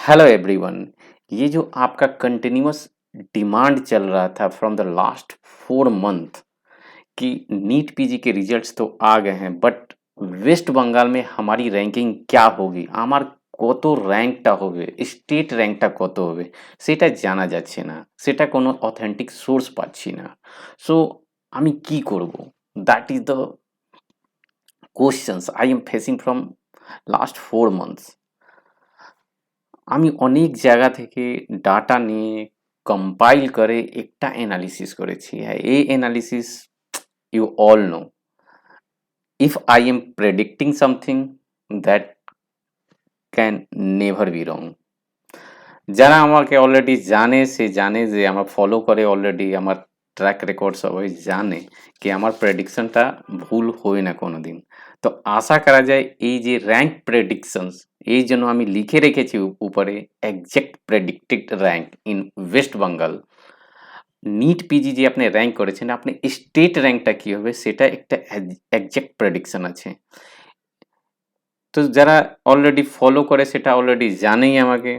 Hello everyone. ये जो आपका कंटिन्यूअस डिमांड चल रहा था फ्रॉम द लास्ट 4 मंथ कि नीट पीजी के रिजल्ट्स तो आ गए हैं, बट वेस्ट बंगाल में हमारी रैंकिंग क्या होगी, আমার কত র্যাঙ্কটা হবে, স্টেট র্যাঙ্কটা কত হবে সেটা জানা যাচ্ছে না, সেটা কোনো অথেন্টিক সোর্স পাচ্ছি না। সো আমি কি করব, that is the questions I am facing from last 4 months. আমি অনেক জায়গা থেকে ডাটা নিয়ে কম্পাইল করে একটা অ্যানালিসিস করেছি। হ্যাঁ, এই analysis you all know, if I am predicting something that can never be wrong. যারা আমাকে অলরেডি জানে সে জানে, যে আমার ফলো করে অলরেডি আমার ট্র্যাক রেকর্ড সবাই জানে কি আমার প্রেডিকশনটা ভুল হয় না কোনোদিন। তো আশা করা যায় এই যে র্যাঙ্ক প্রেডিকশনস, এই জন্য আমি লিখে রেখেছি উপরে exact predicted rank in West Bengal. NEET PG যে আপনি র্যাঙ্ক করেছেন, আপনি স্টেট র্যাঙ্কটা কি হবে সেটা একটা এক্সাক্ট প্রেডিকশন আছে। তো যারা অলরেডি ফলো করে সেটা অলরেডি জানেই আমাকে।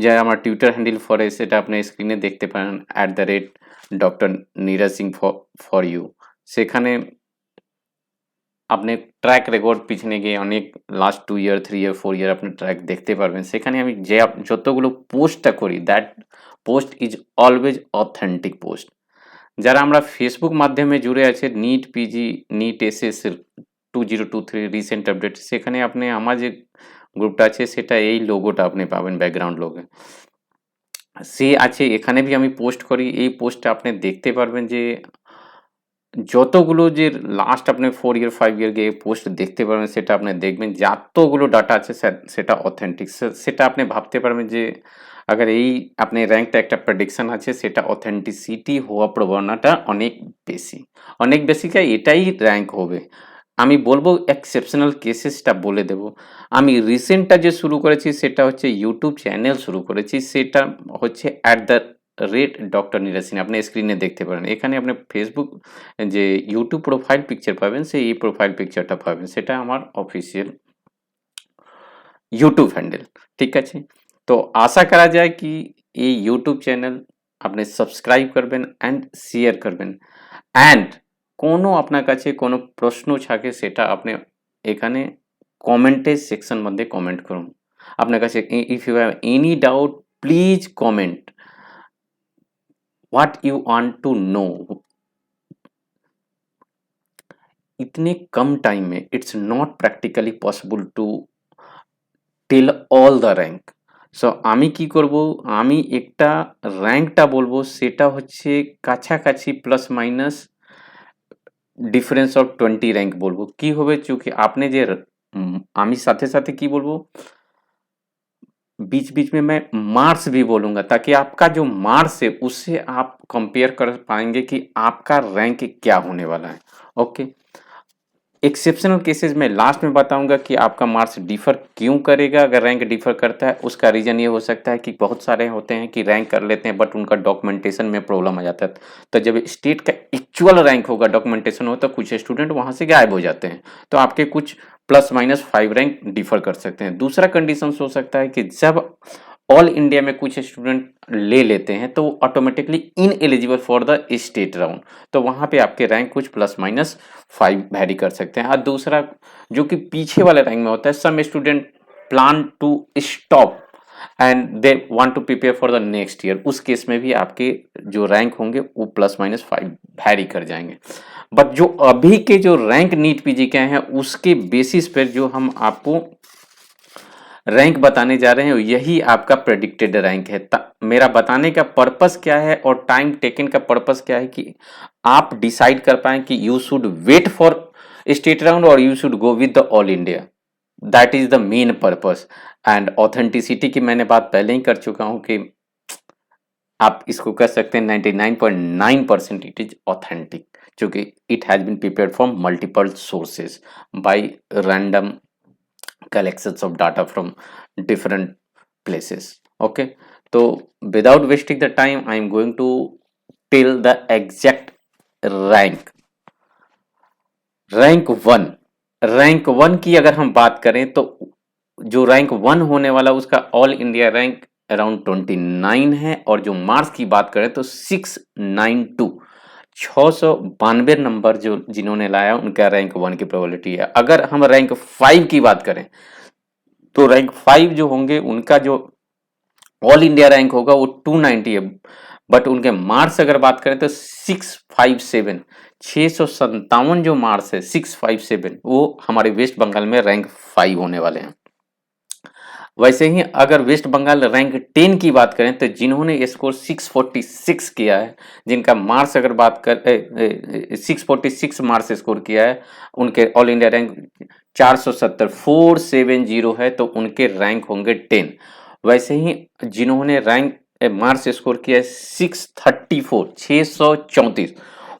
যারা আমার টুইটার হ্যান্ডেল ফরে সেটা আপনি স্ক্রিনে দেখতে পারেন, doctor Neeraj Singh for you. সেখানে আপনি ট্র্যাক রেকর্ড পিছনে গিয়ে অনেক লাস্ট 2 ইয়ার 3 ইয়ার 4 ইয়ার আপনি ট্র্যাক দেখতে পারবেন। সেখানে আমি যে যতগুলো পোস্টটা করি, that post is always authentic post. যারা আমরা ফেসবুক মাধ্যমে জুড়ে আছে, NEET PG, NEET SS 2023 recent update, সেখানে আপনি আমার যে গ্রুপটা আছে সেটা এই লোগোটা আপনি পাবেন, ব্যাকগ্রাউন্ড লোগো সে আছে। এখানে भी আমি পোস্ট করি। এই পোস্টটা আপনি দেখতে পারবেন যে যতগুলো যে লাস্ট আপনি 4 ইয়ার 5 ইয়ার গিয়ে পোস্ট দেখতে পারবেন, সেটা আপনি দেখবেন যতগুলো ডাটা আছে সেটা অথেন্টিক। সেটা আপনি ভাবতে পারবেন যে আগার এই আপনি র্যাঙ্কটা একটা প্রেডিকশন আছে, সেটা অথেন্টিসিটি হওয়ার প্রবণতা অনেক বেশি। অনেক বেশি কি এটাই র্যাঙ্ক হবে। আমি বলবো এক্সেপশনাল কেসেসটা বলে দেব। আমি রিসেন্টটা যে শুরু করেছি সেটা হচ্ছে ইউটিউব চ্যানেল শুরু করেছি, সেটা হচ্ছে ডক্টর নীরজ সিং। আপনি স্ক্রিনে দেখতে পারেন। এখানে আপনি ফেসবুক যে ইউটিউব প্রোফাইল পিকচার পাবেন, সেই এই প্রোফাইল পিকচারটা পাবেন, সেটা আমার অফিসিয়াল ইউটিউব হ্যান্ডেল। ঠিক আছে? তো আশা করা যায় কি এই ইউটিউব চ্যানেল আপনি সাবস্ক্রাইব করবেন অ্যান্ড শেয়ার করবেন। অ্যান্ড কোনো আপনার কাছে কোনো প্রশ্ন থাকে সেটা আপনি এখানে কমেন্টের সেকশন মধ্যে কমেন্ট করুন। আপনার কাছে if you have any doubt, please comment what you want to know. इतने कम टाइम में it's not practically possible to tell all the rank. So আমি কি করব, আমি একটা র্যাঙ্কটা বলবো, সেটা হচ্ছে কাছাকাছি plus minus difference of 20 rank বলবো। কি হবে, চूंकि आपने যে আমি সাথে সাথে কি বলবো, बीच बीच में मैं मार्क्स भी बोलूंगा, ताकि आपका जो मार्क्स है उससे आप कंपेयर कर पाएंगे कि आपका रैंक क्या होने वाला है। ओके, एक्सेप्शनल केसेस में लास्ट में बताऊंगा कि आपका मार्क्स डिफर क्यों करेगा। अगर रैंक डिफर करता है, उसका रीजन ये हो सकता है कि बहुत सारे होते हैं कि रैंक कर लेते हैं बट उनका डॉक्यूमेंटेशन में प्रॉब्लम आ जाता है। तो जब स्टेट का एक्चुअल रैंक होगा, डॉक्यूमेंटेशन हो, तो कुछ स्टूडेंट वहां से गायब हो जाते हैं, तो आपके कुछ +- 5 रैंक डिफर कर सकते हैं। दूसरा कंडीशन हो सकता है कि जब ऑल इंडिया में कुछ स्टूडेंट ले लेते हैं तो automatically in eligible for the state round, तो वहां पे आपके रैंक कुछ +- 5 वैरी कर सकते हैं। और दूसरा जो कि पीछे वाले रैंक में होता है, some student plan to stop and they want to prepare for the next year, उस केस में भी आपके जो रैंक होंगे वो +- 5 वैरी कर जाएंगे। बट जो अभी के जो रैंक नीट पीजी के हैं, उसके बेसिस पर जो हम आपको रैंक बताने जा रहे हैं, यही आपका प्रेडिक्टेड रैंक है। मेरा बताने का पर्पस क्या है और टाइम टेकन का पर्पस क्या है कि आप डिसाइड कर पाए कि you should wait for state round और you should go with the all India. That is the main purpose. And authenticity की मैंने बात पहले ही कर चुका हूं कि आप इसको कह सकते हैं 99.9% इट इज ऑथेंटिक, क्योंकि it has been prepared from multiple sources by random collections of data from different places. Okay, so without wasting the time, I am going to tell the exact rank। Rank one, rank one की अगर हम बात करें तो जो rank 1 होने वाला उसका ऑल इंडिया रैंक अराउंड 29 है, और जो मार्क्स की बात करें तो 692 692 नंबर जो जिन्होंने लाया उनका रैंक 1 की प्रोबेबिलिटी है। अगर हम रैंक 5 की बात करें तो रैंक 5 जो होंगे उनका जो ऑल इंडिया रैंक होगा वो 290 है, बट उनके मार्क्स अगर बात करें तो 657 657 जो मार्क्स है 657 वो हमारे वेस्ट बंगाल में रैंक 5 होने वाले हैं। वैसे ही अगर वेस्ट बंगाल रैंक 10 की बात करें तो जिन्होंने स्कोर 646 किया है, जिनका मार्क्स अगर बात कर 646 मार्क्स स्कोर किया है, उनके ऑल इंडिया रैंक 470 470 है, तो उनके रैंक होंगे 10। वैसे ही जिन्होंने रैंक मार्क्स स्कोर किया है 634 634,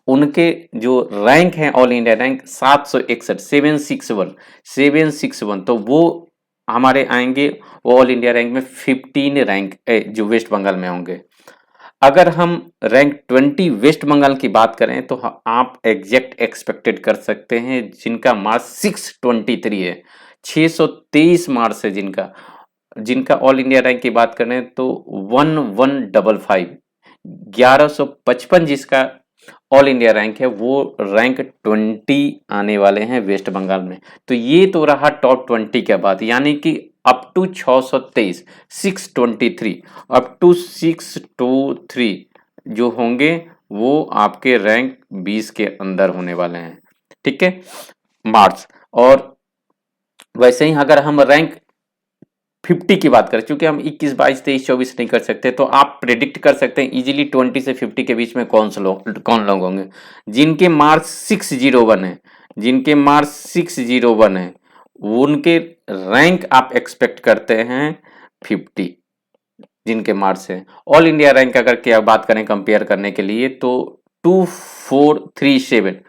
उनके जो रैंक है ऑल इंडिया रैंक 761 761 तो वो हमारे आएंगे ऑल इंडिया रैंक में 15 रैंक जो वेस्ट बंगाल में होंगे। अगर हम रैंक 20 वेस्ट बंगाल की बात करें तो आप एग्जैक्ट एक्सपेक्टेड कर सकते हैं, जिनका मार्क्स 623 है, 623 मार्क्स है जिनका जिनका ऑल इंडिया रैंक की बात करें तो 1155 1155 जिसका ऑल इंडिया रैंक है वो रैंक 20 आने वाले हैं वेस्ट बंगाल में। तो ये तो रहा टॉप 20 का बात, यानी कि अप टू 623 623 अप टू 623 जो होंगे वो आपके रैंक 20 के अंदर होने वाले हैं, ठीक है मार्क्स। और वैसे ही अगर हम रैंक 50 की बात करें, चूंकि हम 21 22 23 24 नहीं कर सकते, तो आप प्रेडिक्ट कर सकते हैं इजीली 20 से 50 के बीच में कौन लोग होंगे। जिनके मार्क्स 601 है, जिनके मार्क्स 601 है, उनके रैंक आप एक्सपेक्ट करते हैं 50, जिनके मार्क्स है। ऑल इंडिया रैंक अगर क्या बात करें कंपेयर करने के लिए तो 2437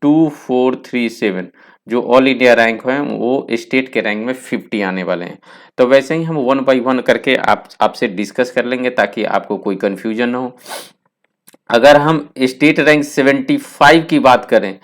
2437 जो ऑल इंडिया रैंक है वो स्टेट के रैंक में 50 आने वाले हैं। तो वैसे ही हम वन बाय वन करके आपसे डिस्कस कर लेंगे ताकि आपको कोई कंफ्यूजन ना हो। अगर हम स्टेट रैंक 75 की बात करें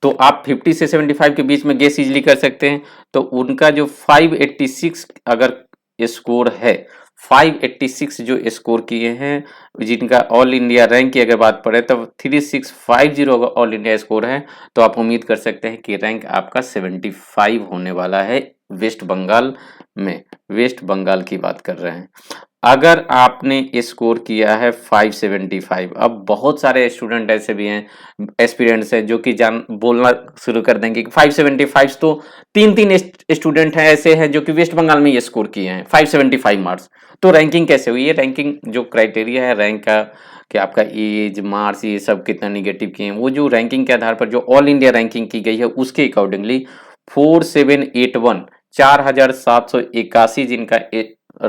तो आप 50 से 75 के बीच में गेस इजली कर सकते हैं। तो उनका जो 586 अगर स्कोर है, 586 जो स्कोर किए हैं, जिनका ऑल इंडिया रैंक की अगर बात पड़े तो 3650 अगर ऑल इंडिया स्कोर है, तो आप उम्मीद कर सकते हैं कि रैंक आपका 75 होने वाला है वेस्ट बंगाल में। वेस्ट बंगाल की बात कर रहे हैं। अगर आपने स्कोर किया है 575, अब बहुत सारे स्टूडेंट ऐसे भी हैं, एस्पिरेंट्स हैं जो कि जान बोलना शुरू कर देंगे कि 575 तो तीन स्टूडेंट हैं ऐसे हैं जो कि वेस्ट बंगाल में ये स्कोर किए हैं 575 मार्क्स, तो रैंकिंग कैसे हुई? ये रैंकिंग जो क्राइटेरिया है रैंक का कि आपका एज मार्क्स ये सब कितना निगेटिव किए हैं, वो जो रैंकिंग के आधार पर जो ऑल इंडिया रैंकिंग की गई है उसके अकॉर्डिंगली 4781 4781 जिनका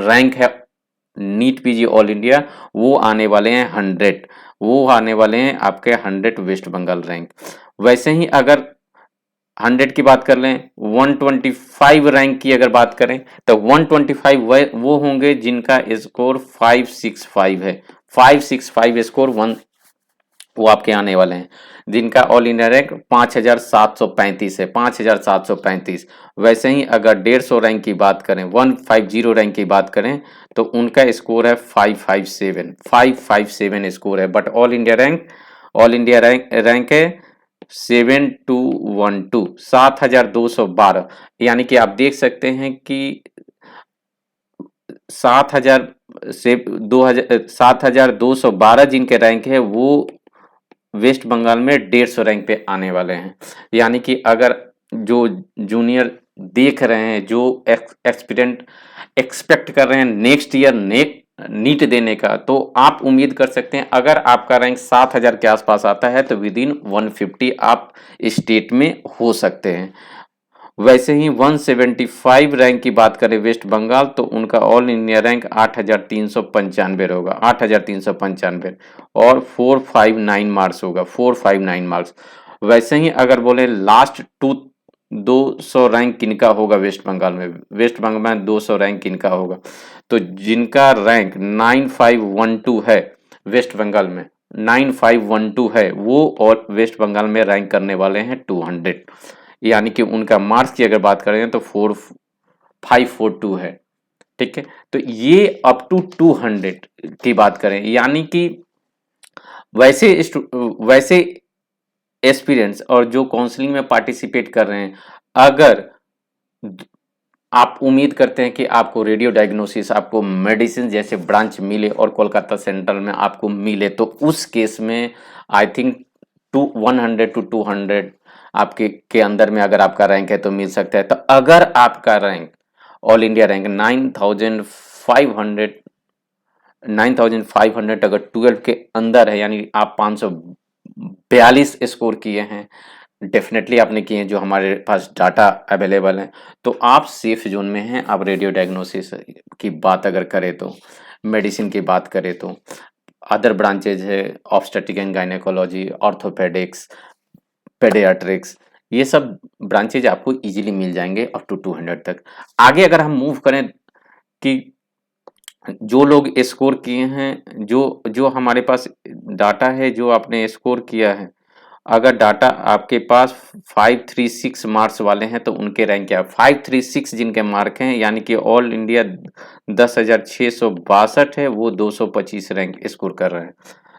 रैंक है नीट पीजी ऑल इंडिया, वो आने वाले हैं 100, वो आने वाले हैं आपके 100 वेस्ट बंगाल रैंक। वैसे ही अगर 100 की बात कर लें, 125 रैंक की अगर बात करें तो 125 वो होंगे जिनका स्कोर 565 है, 565 स्कोर वो आपके आने वाले हैं, जिनका ऑल इंडिया रैंक 5735 है, 5735। वैसे ही अगर 150 रैंक की बात करें, 150 रैंक की बात करें तो उनका स्कोर है 557 स्कोर है, बट ऑल इंडिया रैंक है 7212 7212, यानी कि आप देख सकते हैं कि 7000 से 2000 7212 जिनके रैंक है वो वेस्ट बंगाल में 150 रैंक पे आने वाले हैं। यानी कि अगर जो जूनियर देख रहे हैं, जो एक्सपीरियंट एक्सपेक्ट कर रहे हैं नेक्स्ट ईयर नीट देने का, तो आप उम्मीद कर सकते हैं अगर आपका रैंक 7000 के आसपास आता है तो विद इन 150 आप स्टेट में हो सकते हैं। वैसे ही 175 रैंक की बात करें वेस्ट बंगाल तो उनका ऑल इंडिया रैंक 8395 होगा, 8395 और 459 मार्क्स होगा, 459 मार्क्स। वैसे ही अगर बोले लास्ट 200 रैंक किनका होगा वेस्ट बंगाल में 200 रैंक किनका होगा, तो जिनका रैंक 9512 है वेस्ट बंगाल में 9512 है वो और वेस्ट बंगाल में रैंक करने वाले हैं 200, यानी कि उनका मार्क्स की अगर बात करें तो 542 है, ठीक है। तो ये अप टू 200 की बात करें, यानी कि वैसे एस्पिरेंट्स और जो काउंसलिंग में पार्टिसिपेट कर रहे हैं, अगर आप उम्मीद करते हैं कि आपको रेडियो डायग्नोसिस, आपको मेडिसिन जैसे ब्रांच मिले और कोलकाता सेंट्रल में आपको मिले, तो उस केस में आई थिंक 100 टू 200 आपके के अंदर में अगर आपका रैंक है तो मिल सकता है। तो अगर आपका रैंक ऑल इंडिया रैंक 9500 अगर 12 के अंदर है, यानी आप 542 स्कोर किए हैं, डेफिनेटली आपने किए हैं, जो हमारे पास डाटा अवेलेबल है, तो आप सेफ जोन में हैं। आप रेडियो डायग्नोसिस की बात अगर करें तो, मेडिसिन की बात करें तो, अदर ब्रांचेज है obstetric and gynaecology, orthopaedics, paediatrics, ये सब ब्रांचेज आपको इजीली मिल जाएंगे अप टू 200 तक। आगे अगर हम मूव करें कि जो लोग स्कोर किए हैं, जो जो हमारे पास डाटा है, जो आपने स्कोर किया है, अगर डाटा आपके पास 536 मार्क्स वाले हैं तो उनके रैंक क्या है? 536 जिनके मार्क हैं, यानी कि ऑल इंडिया 10,662 है, वो 225 रैंक स्कोर कर रहे हैं,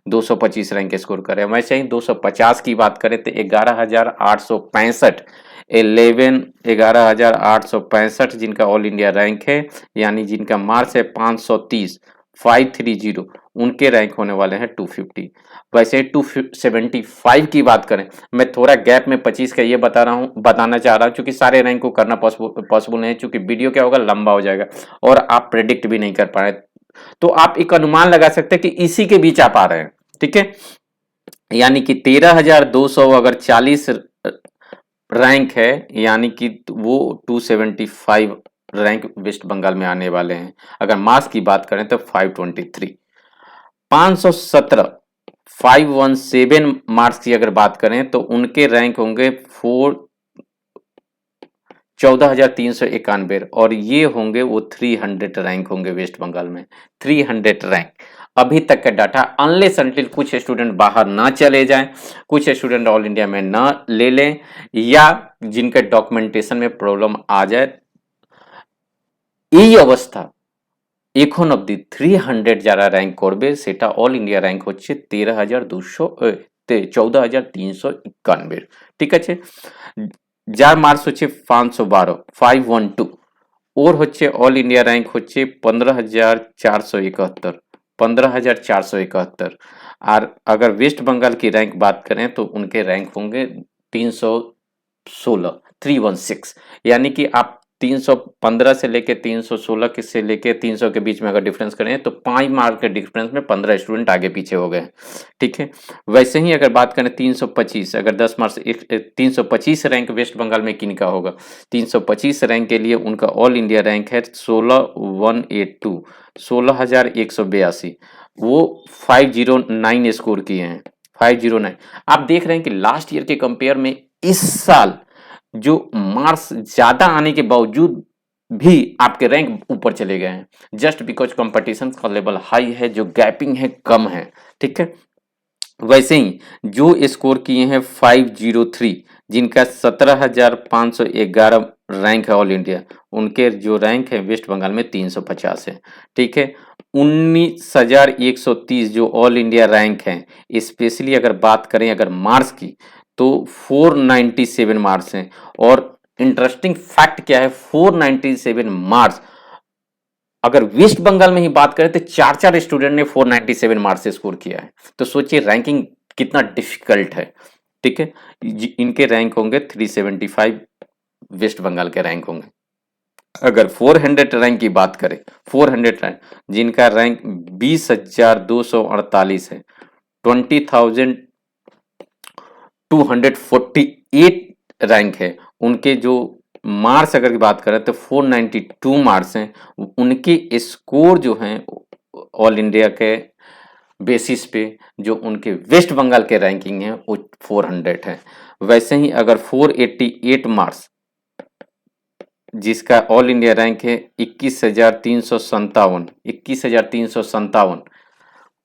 225 रैंक स्कोर कर रहे हैं। वैसे ही 250 की बात करें तो 11,865 11,865 जिनका ऑल इंडिया रैंक है, यानी जिनका मार्क्स है 530, 530, उनके रैंक होने वाले हैं 250। वैसे 275 की बात करें, मैं थोड़ा गैप में 25 का ये बताना चाह रहा हूँ, क्योंकि सारे रैंक को करना पॉसिबल नहीं है, क्योंकि वीडियो क्या होगा, लंबा हो जाएगा और आप प्रेडिक्ट भी नहीं कर पा रहे। तो आप एक अनुमान लगा सकते हैं कि इसी के बीच आप आ रहे हैं, ठीक है। यानी कि 13,200 अगर 40 रैंक है, यानी कि वो 275 रैंक वेस्ट बंगाल में आने वाले हैं। अगर मार्क्स की बात करें तो 523, 517, 517 मार्क्स की अगर बात करें तो उनके रैंक होंगे 14,391, और ये होंगे वो 300 रैंक होंगे वेस्ट बंगाल में, 300 रैंक। अभी तक का डाटा, अनलेस अनटिल कुछ स्टूडेंट बाहर ना चले जाएं, कुछ स्टूडेंट ऑल इंडिया में ना ले लें, या जिनके डॉक्यूमेंटेशन में प्रॉब्लम आ जाए, এই অবস্থা এখন অবধি 300 যারা র্যাঙ্ক করবে, সেটা অল ইন্ডিয়া র্যাঙ্ক হচ্ছে 14,351, ঠিক আছে। যার মার্কস হচ্ছে 512, 512, ওর হচ্ছে অল ইন্ডিয়া র্যাঙ্ক হচ্ছে 15,471, 15,471। और अगर वेस्ट बंगाल की रैंक बात करें तो उनके रैंक होंगे 316, 316, यानी कि आप 315 से लेके 316 के से लेके 300 के बीच में अगर डिफरेंस करें तो 5 मार्क के डिफरेंस में 15 स्टूडेंट आगे पीछे हो गए, ठीक है। वैसे ही अगर बात करें 325, अगर 10 मार्क्स 325 रैंक वेस्ट बंगाल में किनका होगा, 325 रैंक के लिए उनका ऑल इंडिया रैंक है 16,182, 16,182, वो 509 स्कोर किए हैं, 509। आप देख रहे हैं कि लास्ट ईयर के कंपेयर में इस साल जो मार्क्स ज्यादा आने के बावजूद भी आपके रैंक ऊपर चले गए हैं, जस्ट बिकॉज कंपटीशन का लेवल हाई है, जो गैपिंग है कम है, ठीक है। वैसे ही जो स्कोर किए हैं 503, जिनका 17,511 रैंक है ऑल इंडिया, उनके जो रैंक है वेस्ट बंगाल में 350 है, ठीक है। 19,130 जो ऑल इंडिया रैंक है, स्पेशली अगर बात करें अगर मार्क्स की, तो 497 मार्क्स हैं। और इंटरेस्टिंग फैक्ट क्या है, 497 मार्क्स अगर वेस्ट बंगाल में ही बात करें तो 4 स्टूडेंट ने 497 मार्क्स से स्कोर किया है। तो सोचिए रैंकिंग कितना डिफिकल्ट है, ठीक है। इनके रैंक होंगे 375, वेस्ट बंगाल के रैंक होंगे। अगर 400 रैंक की बात करें, 400 रैंक जिनका रैंक 20,248 है, 20,248 रैंक है, उनके जो मार्क्स अगर बात करें तो 492 मार्क्स हैं। उनके स्कोर जो हैं ऑल इंडिया के बेसिस पे, जो उनके वेस्ट बंगाल के रैंकिंग है वो 400 है। वैसे ही अगर 488 मार्क्स जिसका ऑल इंडिया रैंक है 21,357, 21,357,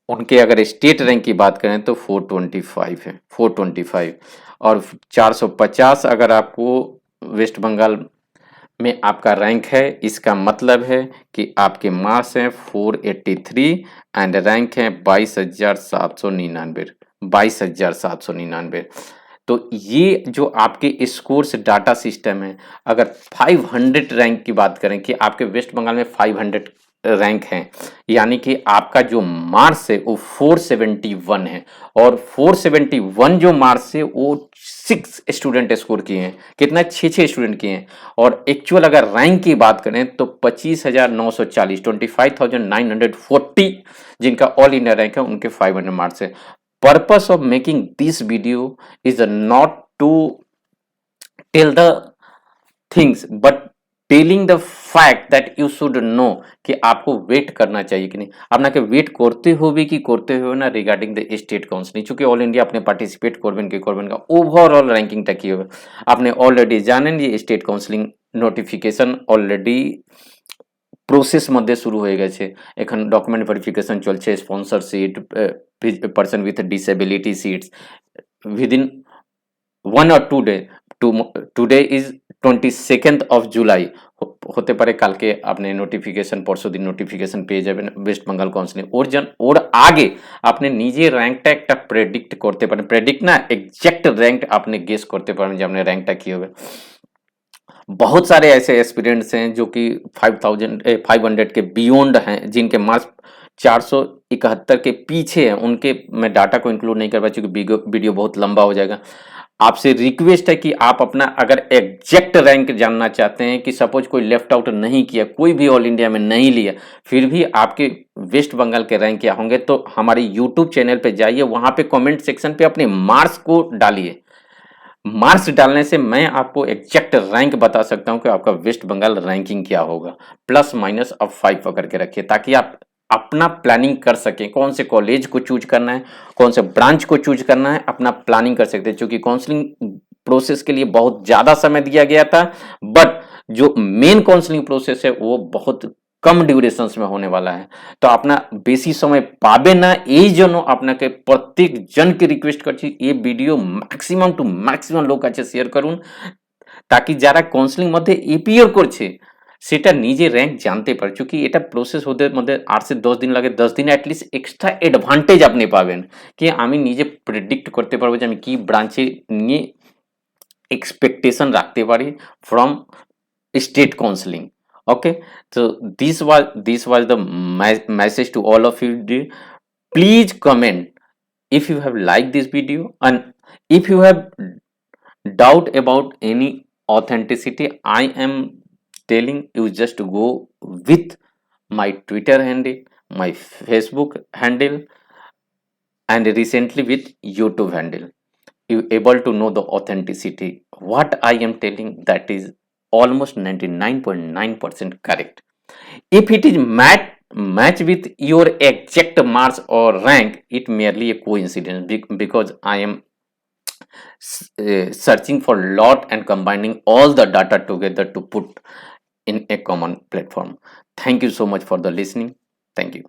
उनके अगर स्टेट रैंक की बात करें तो 425 है, 425। और 450 अगर आपको वेस्ट बंगाल में आपका रैंक है, इसका मतलब है कि आपके मार्क्स हैं 483 एंड रैंक है 22,799। 22,799। तो ये जो आपके स्कोर्स डाटा सिस्टम है, अगर 500 रैंक की बात करें कि आपके वेस्ट बंगाल में 500 रैंक हैं, यानी कि आपका जो मार्क्स है वो 471 है, और 471 जो मार्क्स है वो 6 स्टूडेंट स्कोर किए हैं। कितना? 6 स्टूडेंट किए हैं। और एक्चुअल अगर रैंक की बात करें तो 25,940, 25,940 जिनका ऑल इंडिया रैंक है, उनके 500 मार्क्स है। Purpose of making this video is not to tell the things but telling the fact that you should know कि आपको वेट करना चाहिए कि नहीं। আপনাকে वेट করতে হবে কি করতে হবে না রিগার্ডিং দ্য স্টেট কাউন্সিলিং, চूंकि অল ইন্ডিয়া আপনি পার্টিসিপেট করবেন কি করবেন না, ওভারঅল র্যাঙ্কিংটা কি হবে আপনি অলরেডি জানেন। যে state counselling notification already process মধ্যে শুরু হয়ে গেছে। এখন ডকুমেন্ট ভেরিফিকেশন চলছে, sponsor seat, person with disability seats within 1 or 2 day. Today is 22nd of July. হতে পারে কালকে আপনি নোটিফিকেশন, পরশুদিন নোটিফিকেশন পেয়ে যাবেন ওয়েস্ট বেঙ্গল কাউন্সিলিং। ওর আগে আপনি নিজে র্যাঙ্কটা একটা প্রেডিক্ট করতে পারেন, প্রেডিক্ট না, এক্সাক্ট র্যাঙ্ক আপনি গেস करते पारें যে আপনার র্যাঙ্কটা কি হবে। बहुत सारे ऐसे एस्पिरेंट्स हैं जो कि 500 के बियॉन्ड हैं, जिनके मार्क्स 471 के पीछे हैं। उनके मैं डाटा को इंक्लूड नहीं कर पाया क्योंकि वीडियो बहुत लंबा हो जाएगा। आपसे रिक्वेस्ट है कि आप अपना अगर एग्जैक्ट रैंक जानना चाहते हैं कि सपोज कोई लेफ्ट आउट नहीं किया, कोई भी ऑल इंडिया में नहीं लिया, फिर भी आपके वेस्ट बंगाल के रैंक क्या होंगे, तो हमारे यूट्यूब चैनल पे जाइए, वहां पे कमेंट सेक्शन पे अपने मार्क्स को डालिए। मार्क्स डालने से मैं आपको एग्जैक्ट रैंक बता सकता हूं कि आपका वेस्ट बंगाल रैंकिंग क्या होगा। प्लस माइनस अब 5 पकड़ के रखिए ताकि आप अपना प्लानिंग कर सकें, कौन से कॉलेज को चूज करना है, कौन से ब्रांच को चूज करना है, अपना प्लानिंग कर सकते हैं। क्योंकि काउंसलिंग प्रोसेस के लिए बहुत ज्यादा समय दिया गया था, बट जो मेन काउंसलिंग प्रोसेस है वो बहुत कम ड्यूरेशंस में होने वाला है। तो अपना বেশি সময় পাবে না, এই জন্য আপনাকে প্রত্যেক জনকে রিকোয়েস্ট করছি এই ভিডিও ম্যাক্সিমাম টু ম্যাক্সিমাম লোক কাছে শেয়ার করুন, তাকি যারা কাউন্সিলিং মধ্যে এপিয়ার করছে সেটা নিজে র্যাঙ্ক জানতে পারে। চूंकि এটা প্রসেস হতে মধ্যে 8 से 10 দিন লাগে, 10 দিনে অ্যাটলিস্ট এক্সট্রা অ্যাডভান্টেজ আপনি পাবেন কি আমি নিজে প্রেডিক্ট করতে পারবো যে আমি কি ব্রাঞ্চে নিয়ে এক্সপেকটেশন রাখতে পারি from state counseling. Okay, so this was the message to all of you. Please comment if you have liked this video, and if you have doubt about any authenticity, I am telling you just to go with my Twitter handle, my Facebook handle, and recently with YouTube handle. You able to know the authenticity. What I am telling, that is almost 99.9% correct. If it is match with your exact marks or rank, it merely a coincidence because I am searching for lot and combining all the data together to put in a common platform. Thank you so much for the listening. Thank you.